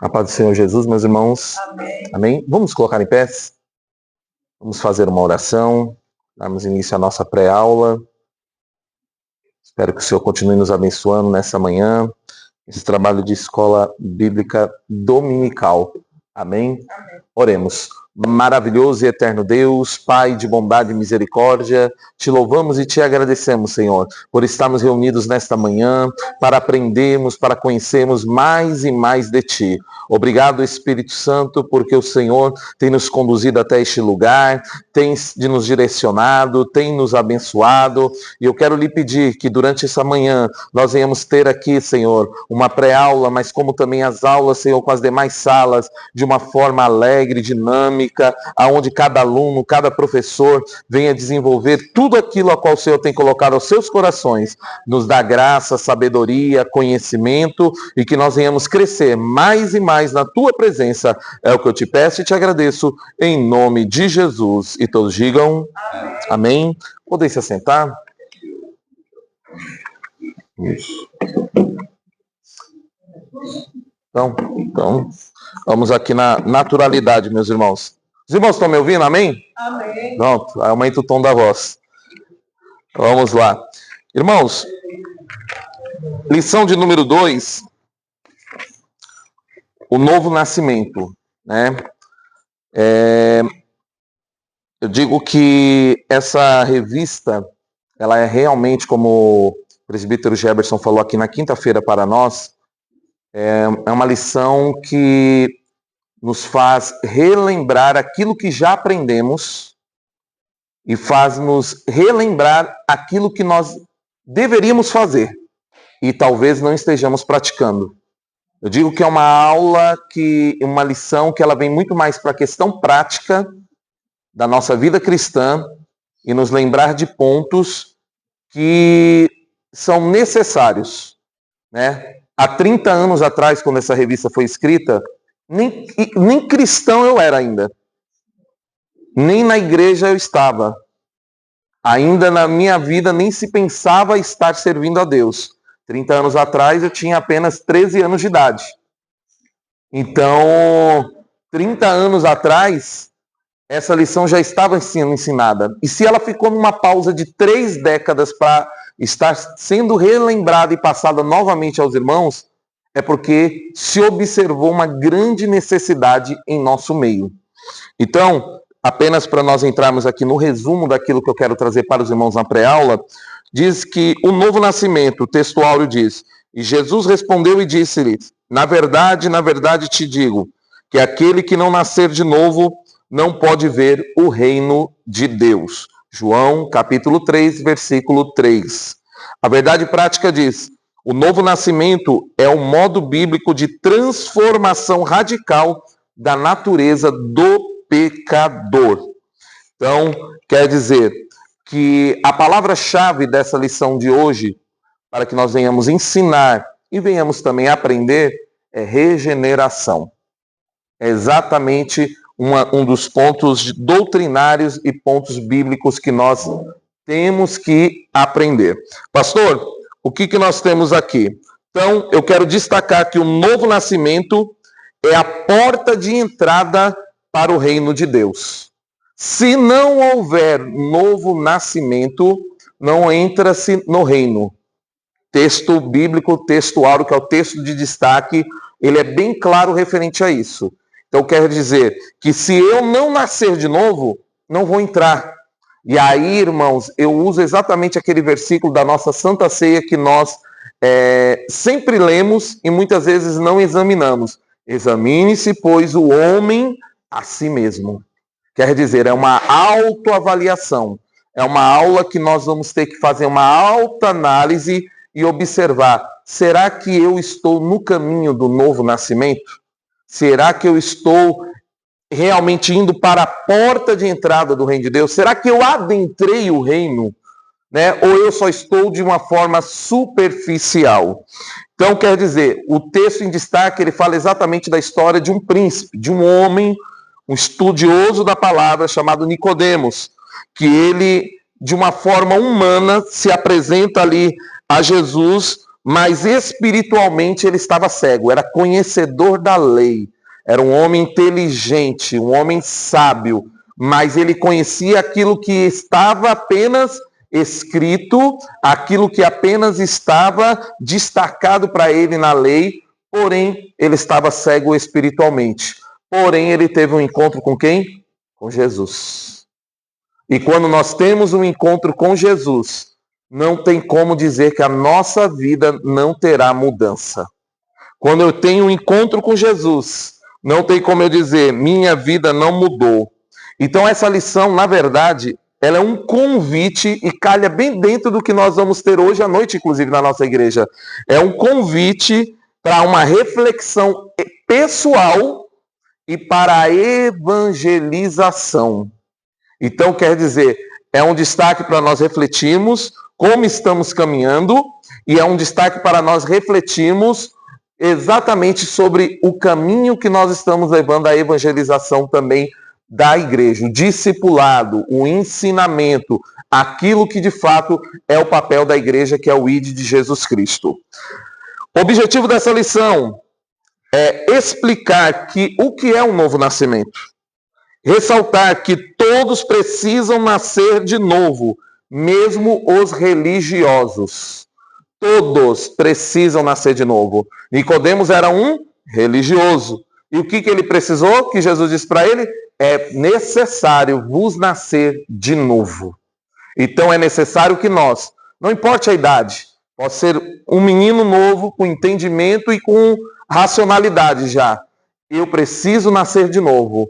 A paz do Senhor Jesus, meus irmãos. Amém. Amém? Vamos colocar em pé? Vamos fazer uma oração, darmos início à nossa pré-aula. Espero que o Senhor continue nos abençoando nessa manhã, esse trabalho de escola bíblica dominical. Amém? Amém. Oremos. Maravilhoso e eterno Deus, Pai de bondade e misericórdia, te louvamos e te agradecemos, Senhor, por estarmos reunidos nesta manhã, para aprendermos, para conhecermos mais e mais de Ti. Obrigado, Espírito Santo, porque o Senhor tem nos conduzido até este lugar, tem nos direcionado, tem nos abençoado, e eu quero lhe pedir que durante essa manhã nós venhamos ter aqui, Senhor, uma pré-aula, mas como também as aulas, Senhor, com as demais salas, de uma forma alegre, dinâmica, aonde cada aluno, cada professor venha desenvolver tudo aquilo a qual o Senhor tem colocado aos seus corações, nos dá graça, sabedoria, conhecimento e que nós venhamos crescer mais e mais na Tua presença. É o que eu te peço e te agradeço em nome de Jesus. E todos digam amém. Amém. Podem se assentar? Isso. Então, vamos aqui na naturalidade, meus irmãos. Os irmãos estão me ouvindo? Amém? Amém. Pronto, aumenta o tom da voz. Vamos lá. Irmãos, lição de número 2, o novo nascimento, né? Eu digo que essa revista, ela é realmente, como o presbítero Geberson falou aqui na quinta-feira para nós, é uma lição que nos faz relembrar aquilo que já aprendemos e faz-nos relembrar aquilo que nós deveríamos fazer e talvez não estejamos praticando. Eu digo que é uma aula, uma lição que ela vem muito mais para a questão prática da nossa vida cristã e nos lembrar de pontos que são necessários, né? Há 30 anos atrás, quando essa revista foi escrita, nem cristão eu era ainda. Nem na igreja eu estava. Ainda na minha vida nem se pensava estar servindo a Deus. 30 anos atrás eu tinha apenas 13 anos de idade. Então, 30 anos atrás, essa lição já estava sendo ensinada. E se ela ficou numa pausa de 3 décadas para estar sendo relembrada e passada novamente aos irmãos, é porque se observou uma grande necessidade em nosso meio. Então, apenas para nós entrarmos aqui no resumo daquilo que eu quero trazer para os irmãos na pré-aula, diz que o novo nascimento, o texto áureo diz, e Jesus respondeu e disse-lhe, na verdade te digo, que aquele que não nascer de novo não pode ver o reino de Deus. João, capítulo 3, versículo 3. A verdade prática diz, o novo nascimento é o modo bíblico de transformação radical da natureza do pecador. Então, quer dizer que a palavra-chave dessa lição de hoje, para que nós venhamos ensinar e venhamos também aprender, é regeneração. É exatamente um dos pontos doutrinários e pontos bíblicos que nós temos que aprender. Pastor, o que nós temos aqui? Então, eu quero destacar que o novo nascimento é a porta de entrada para o reino de Deus. Se não houver novo nascimento, não entra-se no reino. Texto bíblico, texto áureo, que é o texto de destaque, ele é bem claro referente a isso. Então, quer dizer que se eu não nascer de novo, não vou entrar. E aí, irmãos, eu uso exatamente aquele versículo da nossa Santa Ceia que nós sempre lemos e muitas vezes não examinamos. Examine-se, pois, o homem a si mesmo. Quer dizer, é uma autoavaliação. É uma aula que nós vamos ter que fazer uma autoanálise e observar. Será que eu estou no caminho do novo nascimento? Será que eu estou realmente indo para a porta de entrada do reino de Deus? Será que eu adentrei o reino? Né? Ou eu só estou de uma forma superficial? Então, quer dizer, o texto em destaque, ele fala exatamente da história de um príncipe, de um homem, um estudioso da palavra chamado Nicodemos, que ele, de uma forma humana, se apresenta ali a Jesus mas espiritualmente ele estava cego, era conhecedor da lei, era um homem inteligente, um homem sábio, mas ele conhecia aquilo que estava apenas escrito, aquilo que apenas estava destacado para ele na lei, porém ele estava cego espiritualmente. Porém ele teve um encontro com quem? Com Jesus. E quando nós temos um encontro com Jesus, não tem como dizer que a nossa vida não terá mudança. Quando eu tenho um encontro com Jesus, não tem como eu dizer, minha vida não mudou. Então essa lição, na verdade, ela é um convite e calha bem dentro do que nós vamos ter hoje à noite, inclusive, na nossa igreja. É um convite para uma reflexão pessoal e para a evangelização. Então, quer dizer, é um destaque para nós refletirmos como estamos caminhando e é um destaque para nós refletirmos exatamente sobre o caminho que nós estamos levando à evangelização também da igreja, o discipulado, o ensinamento, aquilo que de fato é o papel da igreja, que é o ID de Jesus Cristo. O objetivo dessa lição é explicar o que é um novo nascimento. Ressaltar que todos precisam nascer de novo, mesmo os religiosos. Todos precisam nascer de novo. Nicodemos era um religioso. E o que ele precisou? Que Jesus disse para ele? É necessário vos nascer de novo. Então é necessário que nós, não importa a idade, pode ser um menino novo, com entendimento e com racionalidade já. Eu preciso nascer de novo.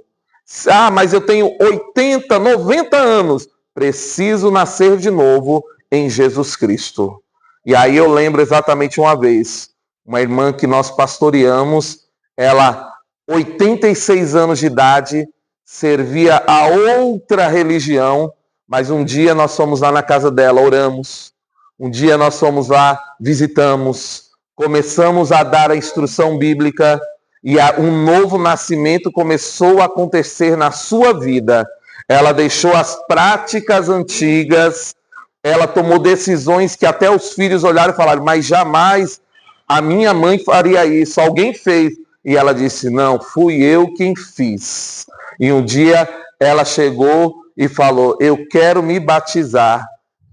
Ah, mas eu tenho 80, 90 anos. Preciso nascer de novo em Jesus Cristo. E aí eu lembro exatamente uma vez, uma irmã que nós pastoreamos, ela, 86 anos de idade, servia a outra religião, mas um dia nós fomos lá na casa dela, oramos. Um dia nós fomos lá, visitamos, começamos a dar a instrução bíblica e um novo nascimento começou a acontecer na sua vida. Ela deixou as práticas antigas, ela tomou decisões que até os filhos olharam e falaram, mas jamais a minha mãe faria isso, alguém fez. E ela disse, não, fui eu quem fiz. E um dia ela chegou e falou, eu quero me batizar.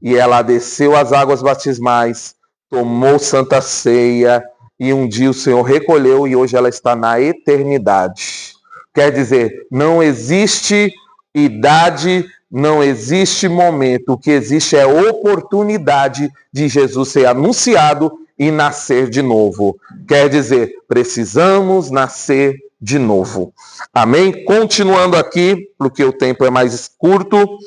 E ela desceu as águas batismais, tomou Santa Ceia, e um dia o Senhor recolheu e hoje ela está na eternidade. Quer dizer, não existe idade, não existe momento. O que existe é oportunidade de Jesus ser anunciado e nascer de novo. Quer dizer, precisamos nascer de novo. Amém? Continuando aqui, porque o tempo é mais curto,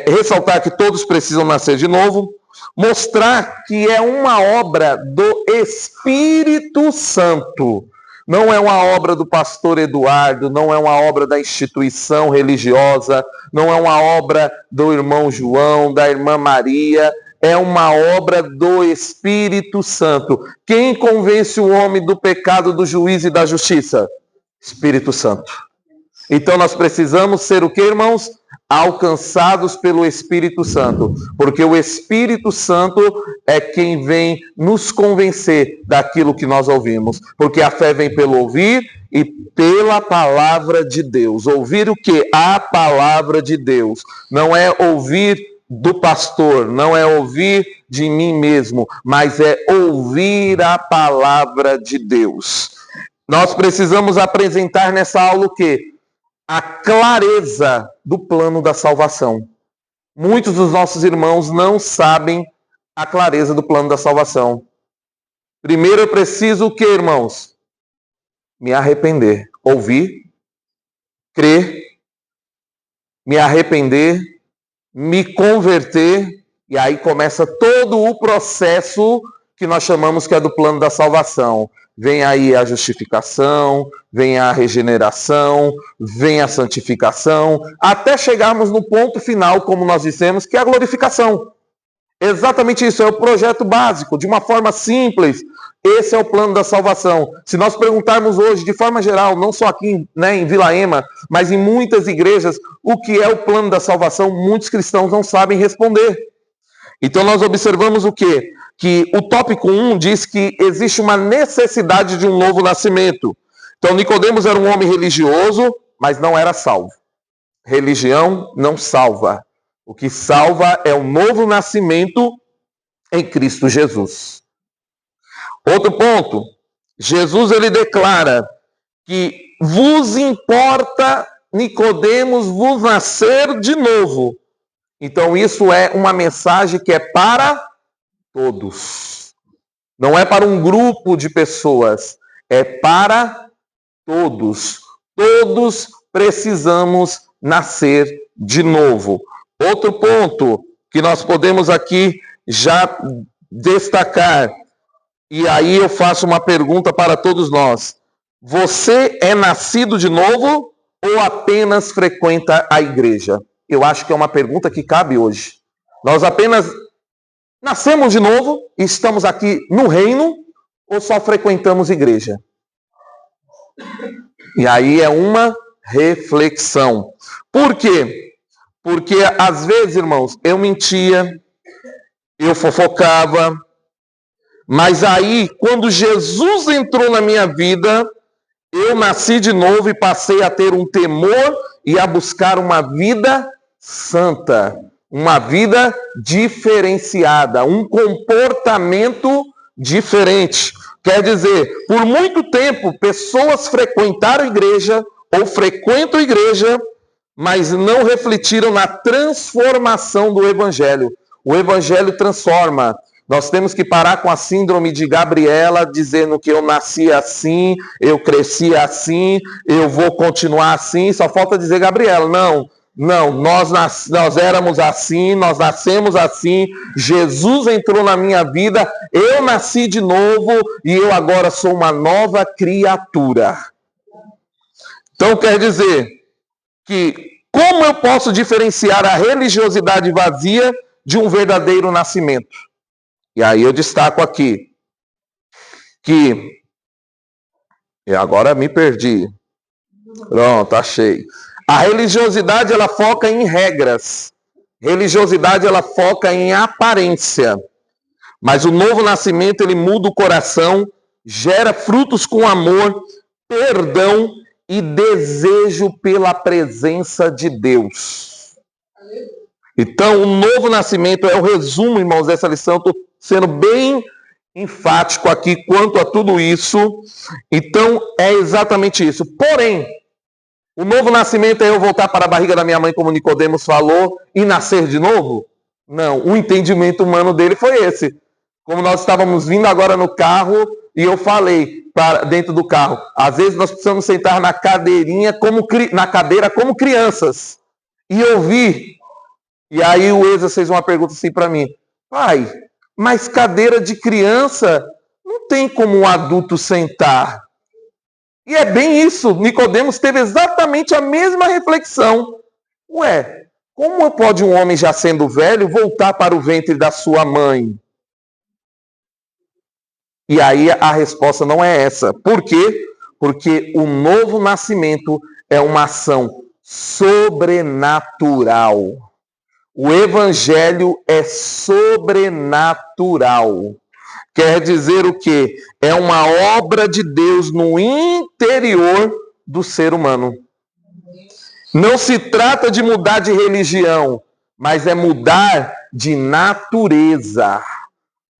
ressaltar que todos precisam nascer de novo, mostrar que é uma obra do Espírito Santo. Não é uma obra do pastor Eduardo, não é uma obra da instituição religiosa, não é uma obra do irmão João, da irmã Maria, é uma obra do Espírito Santo. Quem convence o homem do pecado, do juízo e da justiça? Espírito Santo. Então nós precisamos ser o que, irmãos? Alcançados pelo Espírito Santo, porque o Espírito Santo é quem vem nos convencer daquilo que nós ouvimos, porque a fé vem pelo ouvir e pela palavra de Deus. Ouvir o que? A palavra de Deus. Não é ouvir do pastor, não é ouvir de mim mesmo, mas é ouvir a palavra de Deus. Nós precisamos apresentar nessa aula o quê? A clareza do plano da salvação. Muitos dos nossos irmãos não sabem a clareza do plano da salvação. Primeiro eu preciso o quê, irmãos? Me arrepender. Ouvir, crer, me arrepender, me converter, e aí começa todo o processo que nós chamamos que é do plano da salvação. Vem aí a justificação, vem a regeneração, vem a santificação, até chegarmos no ponto final, como nós dissemos, que é a glorificação. Exatamente isso, é o projeto básico, de uma forma simples. Esse é o plano da salvação. Se nós perguntarmos hoje, de forma geral, não só aqui em Vila Ema, mas em muitas igrejas, o que é o plano da salvação, muitos cristãos não sabem responder. Então nós observamos o quê? que o tópico 1 diz que existe uma necessidade de um novo nascimento. Então, Nicodemos era um homem religioso, mas não era salvo. Religião não salva. O que salva é o novo nascimento em Cristo Jesus. Outro ponto, Jesus ele declara que vos importa, Nicodemos, vos nascer de novo. Então isso é uma mensagem que é para todos. Não é para um grupo de pessoas, é para todos. Todos precisamos nascer de novo. Outro ponto que nós podemos aqui já destacar, e aí eu faço uma pergunta para todos nós. Você é nascido de novo ou apenas frequenta a igreja? Eu acho que é uma pergunta que cabe hoje. Nós apenas nascemos de novo e estamos aqui no reino ou só frequentamos igreja? E aí é uma reflexão. Por quê? Porque às vezes, irmãos, eu mentia, eu fofocava, mas aí, quando Jesus entrou na minha vida, eu nasci de novo e passei a ter um temor e a buscar uma vida santa, uma vida diferenciada, um comportamento diferente. Quer dizer, por muito tempo, pessoas frequentaram a igreja ou frequentam a igreja, mas não refletiram na transformação do Evangelho. O Evangelho transforma. Nós temos que parar com a síndrome de Gabriela, dizendo que eu nasci assim, eu cresci assim, eu vou continuar assim. Só falta dizer Gabriela. Não, nós éramos assim, nós nascemos assim, Jesus entrou na minha vida, eu nasci de novo e eu agora sou uma nova criatura. Então quer dizer que como eu posso diferenciar a religiosidade vazia de um verdadeiro nascimento? E aí eu destaco aqui que... E agora me perdi. Pronto, achei. A religiosidade, ela foca em regras. Religiosidade, ela foca em aparência. Mas o novo nascimento, ele muda o coração, gera frutos com amor, perdão e desejo pela presença de Deus. Então, o novo nascimento é o resumo, irmãos, dessa lição. Estou sendo bem enfático aqui quanto a tudo isso. Então, é exatamente isso. Porém, o novo nascimento é eu voltar para a barriga da minha mãe, como Nicodemos falou, e nascer de novo? Não, o entendimento humano dele foi esse. Como nós estávamos vindo agora no carro, e eu falei dentro do carro, às vezes nós precisamos sentar na cadeirinha, na cadeira como crianças. E eu vi, e aí o Eza fez uma pergunta assim para mim, pai, mas cadeira de criança não tem como um adulto sentar. E é bem isso, Nicodemos teve exatamente a mesma reflexão. Ué, como pode um homem já sendo velho voltar para o ventre da sua mãe? E aí a resposta não é essa. Por quê? Porque o novo nascimento é uma ação sobrenatural. O evangelho é sobrenatural. Quer dizer o quê? É uma obra de Deus no interior do ser humano. Não se trata de mudar de religião, mas é mudar de natureza.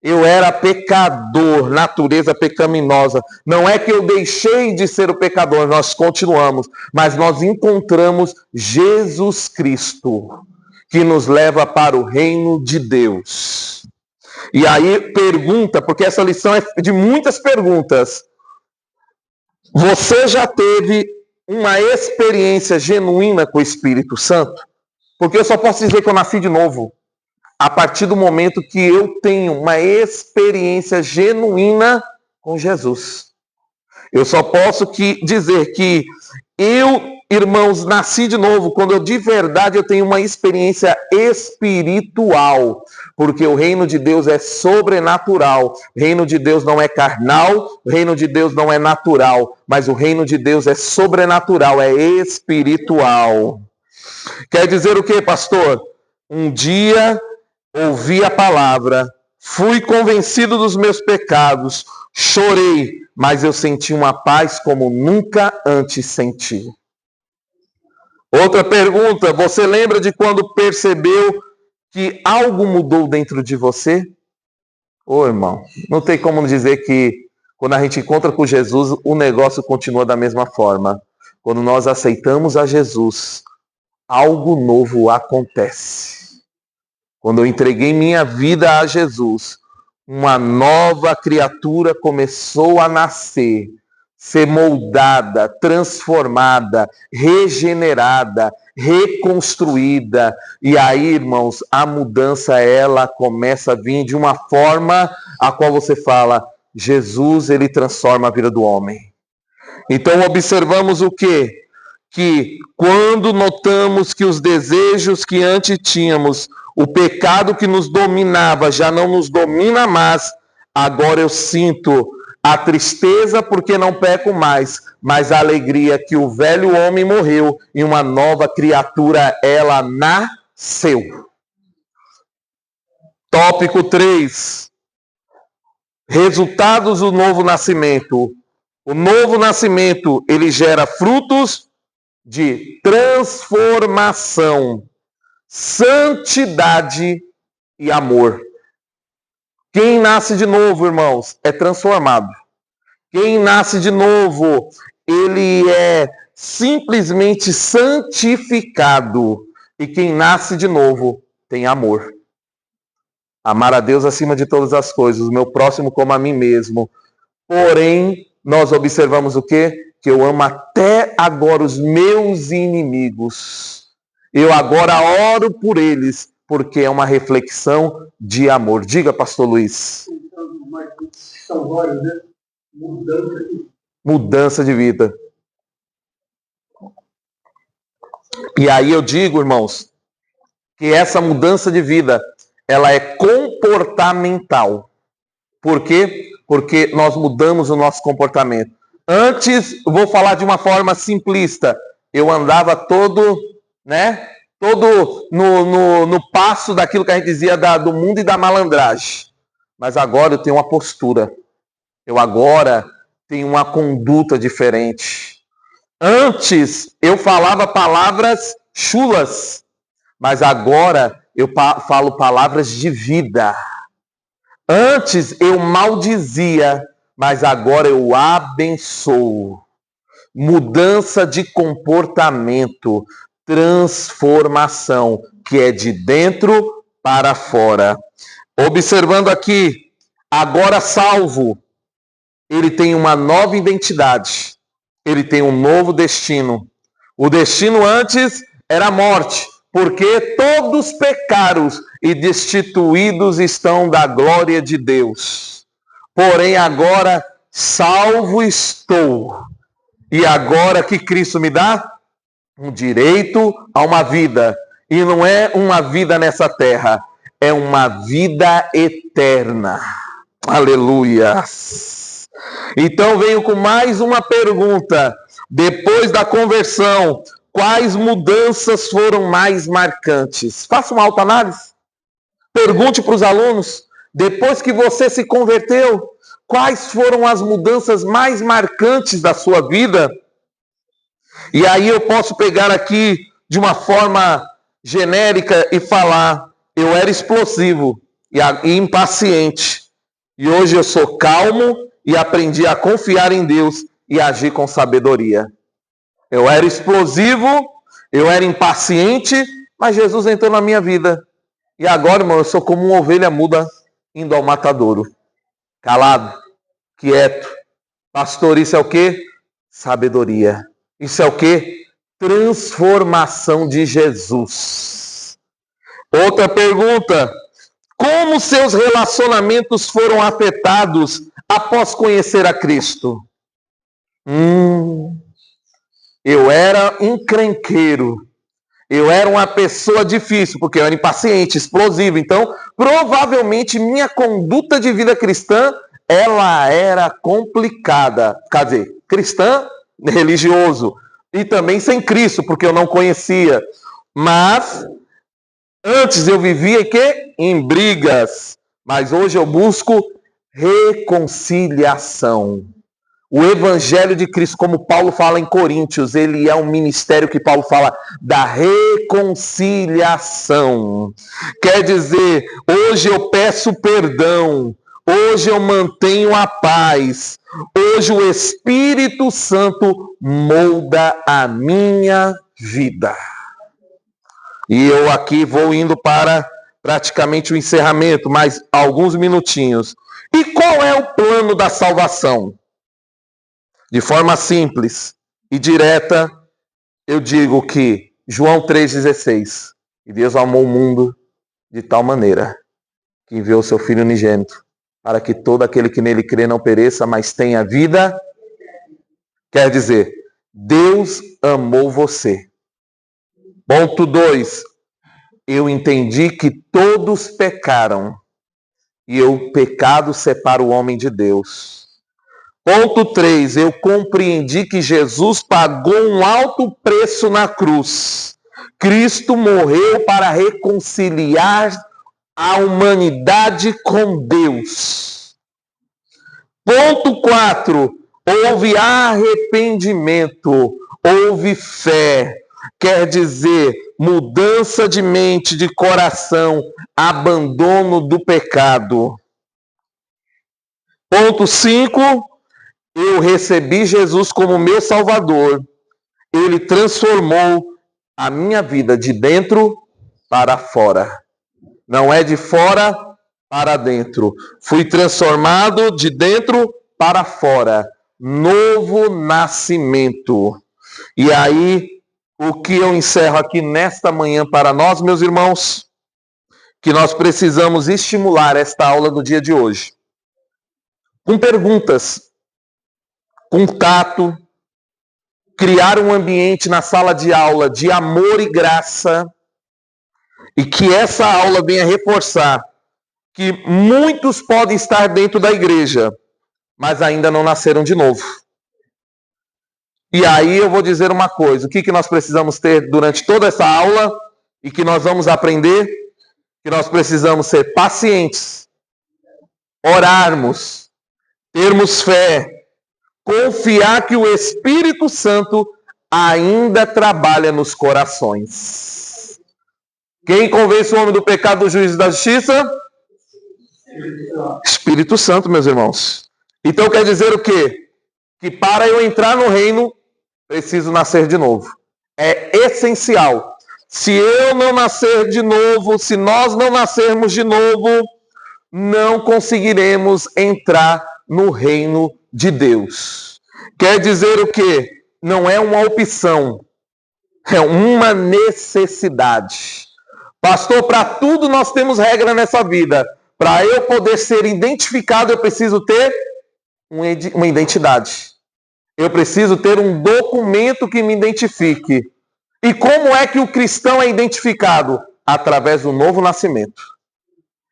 Eu era pecador, natureza pecaminosa. Não é que eu deixei de ser o pecador, nós continuamos, mas nós encontramos Jesus Cristo, que nos leva para o reino de Deus. E aí pergunta, porque essa lição é de muitas perguntas. Você já teve uma experiência genuína com o Espírito Santo? Porque eu só posso dizer que eu nasci de novo a partir do momento que eu tenho uma experiência genuína com Jesus. Eu só posso dizer que eu, irmãos, nasci de novo quando eu de verdade eu tenho uma experiência espiritual, porque o reino de Deus é sobrenatural. O reino de Deus não é carnal, o reino de Deus não é natural, mas o reino de Deus é sobrenatural, é espiritual. Quer dizer o quê, pastor? Um dia ouvi a palavra, Fui convencido dos meus pecados, chorei, mas eu senti uma paz como nunca antes senti. Outra pergunta, você lembra de quando percebeu que algo mudou dentro de você? Ô, irmão, não tem como dizer que quando a gente encontra com Jesus, o negócio continua da mesma forma. Quando nós aceitamos a Jesus, algo novo acontece. Quando eu entreguei minha vida a Jesus, uma nova criatura começou a nascer, ser moldada, transformada, regenerada, reconstruída. E aí, irmãos, a mudança ela começa a vir de uma forma a qual você fala, Jesus, ele transforma a vida do homem. Então observamos o quê? Que quando notamos que os desejos que antes tínhamos, o pecado que nos dominava já não nos domina mais, agora eu sinto a tristeza porque não peco mais, mas a alegria que o velho homem morreu e uma nova criatura ela nasceu. Tópico 3. Resultados do novo nascimento. O novo nascimento, ele gera frutos de transformação, santidade e amor. Quem nasce de novo, irmãos, é transformado. Quem nasce de novo, ele é simplesmente santificado. E quem nasce de novo tem amor. Amar a Deus acima de todas as coisas, o meu próximo como a mim mesmo. Porém, nós observamos o quê? Que eu amo até agora os meus inimigos. Eu agora oro por eles, porque é uma reflexão de amor. Diga, pastor Luiz. São vários, né? Mudança de vida. E aí eu digo, irmãos, que essa mudança de vida, ela é comportamental. Por quê? Porque nós mudamos o nosso comportamento. Antes, vou falar de uma forma simplista. Eu andava todo no passo daquilo que a gente dizia do mundo e da malandragem. Mas agora eu tenho uma postura. Eu agora tenho uma conduta diferente. Antes, eu falava palavras chulas. Mas agora, eu falo palavras de vida. Antes eu maldizia, mas agora eu abençoo. Mudança de comportamento, transformação, que é de dentro para fora. Observando aqui, agora salvo, ele tem uma nova identidade, ele tem um novo destino. O destino antes era a morte, porque todos pecaram e destituídos estão da glória de Deus. Porém, agora salvo estou. E agora que Cristo me dá? Um direito a uma vida. E não é uma vida nessa terra, é uma vida eterna. Aleluia. Então venho com mais uma pergunta. Depois da conversão, quais mudanças foram mais marcantes? Faça uma autoanálise. Pergunte para os alunos, depois que você se converteu, quais foram as mudanças mais marcantes da sua vida? E aí eu posso pegar aqui de uma forma genérica e falar, eu era explosivo e impaciente. E hoje eu sou calmo e aprendi a confiar em Deus e agir com sabedoria. Eu era explosivo, eu era impaciente, mas Jesus entrou na minha vida. E agora, irmão, eu sou como uma ovelha muda indo ao matadouro. Calado, quieto. Pastor, isso é o quê? Sabedoria. Isso é o quê? Transformação de Jesus. Outra pergunta. Como seus relacionamentos foram afetados após conhecer a Cristo? Eu era encrenqueiro. Eu era uma pessoa difícil, porque eu era impaciente, explosivo. Então, provavelmente, minha conduta de vida cristã, ela era complicada. Quer dizer, cristã, religioso. E também sem Cristo, porque eu não conhecia. Mas, antes eu vivia em brigas. mas hoje eu busco reconciliação. O Evangelho de Cristo, como Paulo fala em Coríntios, ele é um ministério que Paulo fala da reconciliação. Quer dizer, hoje eu peço perdão, hoje eu mantenho a paz, hoje o Espírito Santo molda a minha vida. E eu aqui vou indo para praticamente o encerramento, mais alguns minutinhos. E qual é o plano da salvação? De forma simples e direta, eu digo que João 3,16, e Deus amou o mundo de tal maneira que enviou seu Filho unigênito, para que todo aquele que nele crê não pereça, mas tenha vida. Quer dizer, Deus amou você. Ponto 2, eu entendi que todos pecaram, e o pecado separa o homem de Deus. Ponto 3, eu compreendi que Jesus pagou um alto preço na cruz. Cristo morreu para reconciliar a humanidade com Deus. Ponto 4, houve arrependimento, houve fé. Quer dizer, mudança de mente, de coração, abandono do pecado. Ponto 5, eu recebi Jesus como meu Salvador. Ele transformou a minha vida de dentro para fora. Não é de fora para dentro. Fui transformado de dentro para fora. Novo nascimento. E aí, o que eu encerro aqui nesta manhã para nós, meus irmãos, que nós precisamos estimular esta aula do dia de hoje. Com perguntas, com tato, criar um ambiente na sala de aula de amor e graça, e que essa aula venha reforçar que muitos podem estar dentro da igreja, mas ainda não nasceram de novo. E aí eu vou dizer uma coisa, o que nós precisamos ter durante toda essa aula e que nós vamos aprender? Que nós precisamos ser pacientes, orarmos, termos fé, confiar que o Espírito Santo ainda trabalha nos corações. Quem convence o homem do pecado, do juízo e da justiça? Espírito Santo, meus irmãos. Então quer dizer o quê? Que para eu entrar no reino, preciso nascer de novo. É essencial. Se eu não nascer de novo, se nós não nascermos de novo, não conseguiremos entrar no reino de Deus. Quer dizer o quê? Não é uma opção, é uma necessidade. Pastor, para tudo nós temos regra nessa vida. Para eu poder ser identificado, eu preciso ter uma identidade. Eu preciso ter um documento que me identifique. E como é que o cristão é identificado? Através do novo nascimento.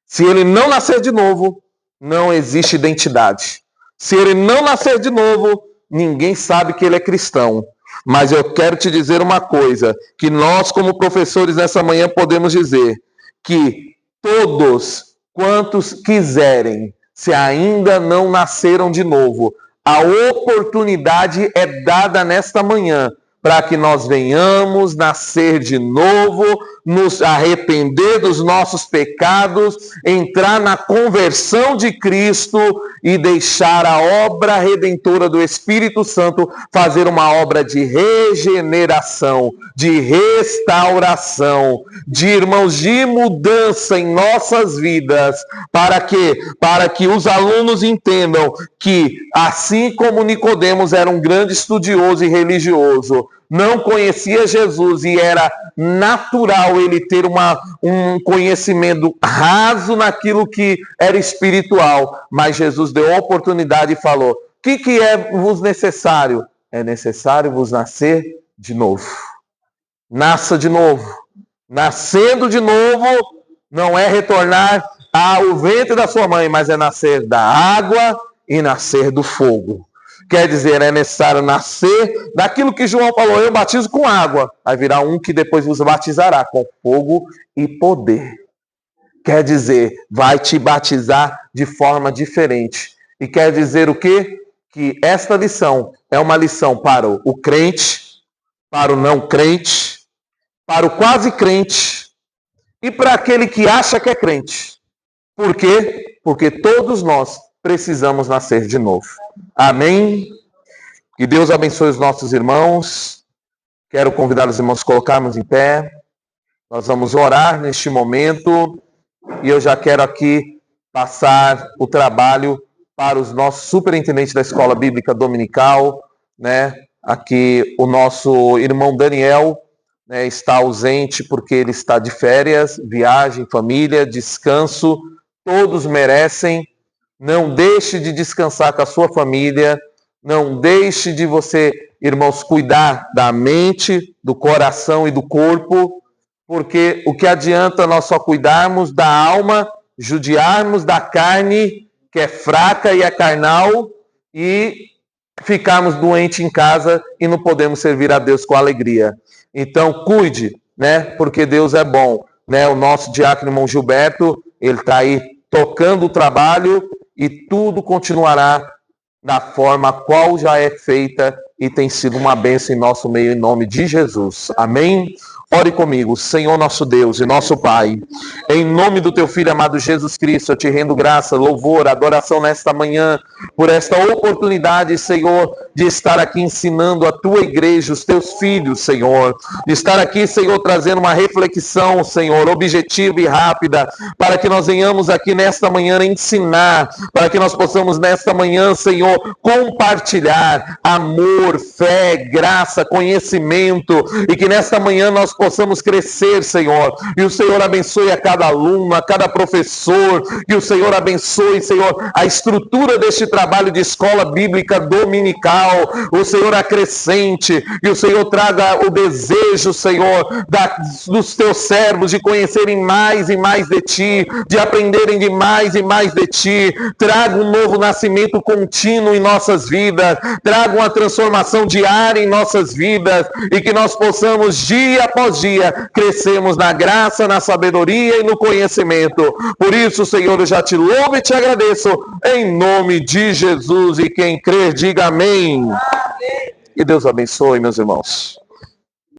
Se ele não nascer de novo, não existe identidade. Se ele não nascer de novo, ninguém sabe que ele é cristão. Mas eu quero te dizer uma coisa, que nós como professores nessa manhã podemos dizer, que todos quantos quiserem, se ainda não nasceram de novo, a oportunidade é dada nesta manhã para que nós venhamos nascer de novo, nos arrepender dos nossos pecados, entrar na conversão de Cristo e deixar a obra redentora do Espírito Santo fazer uma obra de regeneração, de restauração, de irmãos, de mudança em nossas vidas, para que os alunos entendam que, assim como Nicodemos era um grande estudioso e religioso, não conhecia Jesus e era natural ele ter um conhecimento raso naquilo que era espiritual, mas Jesus deu a oportunidade e falou: o que é vos necessário? É necessário vos nascer de novo. Nasça de novo. Nascendo de novo não é retornar ao ventre da sua mãe, mas é nascer da água e nascer do fogo. Quer dizer, é necessário nascer daquilo que João falou: eu batizo com água. Vai virar um que depois vos batizará com fogo e poder. quer dizer, vai te batizar de forma diferente. E quer dizer o quê? Que esta lição é uma lição para o crente, para o não crente, para o quase crente e para aquele que acha que é crente. Por quê? Porque todos nós precisamos nascer de novo. Amém? Que Deus abençoe os nossos irmãos. Quero convidar os irmãos a colocarmos em pé. Nós vamos orar neste momento. E eu já quero aqui passar o trabalho para os nossos superintendentes da Escola Bíblica Dominical, né? Aqui o nosso irmão Daniel, né, está ausente porque ele está de férias, viagem, família, descanso. Todos merecem. Não deixe de descansar com a sua família. Não deixe de você, irmãos, cuidar da mente, do coração e do corpo. Porque o que adianta nós só cuidarmos da alma, judiarmos da carne, que é fraca e é carnal, e ficarmos doentes em casa e não podemos servir a Deus com alegria. Então, cuide, né? Porque Deus é bom, né? O nosso diácono irmão Gilberto, ele está aí tocando o trabalho e tudo continuará da forma qual já é feita e tem sido uma bênção em nosso meio, em nome de Jesus. Amém? Ore comigo, Senhor nosso Deus e nosso Pai, em nome do Teu Filho amado Jesus Cristo, eu te rendo graça, louvor, adoração nesta manhã, por esta oportunidade, Senhor, de estar aqui ensinando a Tua igreja, os Teus filhos, Senhor, de estar aqui, Senhor, trazendo uma reflexão, Senhor, objetiva e rápida, para que nós venhamos aqui nesta manhã ensinar, para que nós possamos nesta manhã, Senhor, compartilhar amor, fé, graça, conhecimento, e que nesta manhã nós possamos crescer, Senhor, e o Senhor abençoe a cada aluno, a cada professor, que o Senhor abençoe, Senhor, a estrutura deste trabalho de escola bíblica dominical, o Senhor acrescente, e o Senhor traga o desejo, Senhor, dos teus servos de conhecerem mais e mais de Ti, de aprenderem de mais e mais de Ti, traga um novo nascimento contínuo em nossas vidas, traga uma transformação diária em nossas vidas, e que nós possamos, dia após dia, crescermos na graça, na sabedoria e no conhecimento. Por isso, Senhor, eu já te louvo e te agradeço, em nome de Jesus, e quem crer, diga amém. Que Deus abençoe, meus irmãos.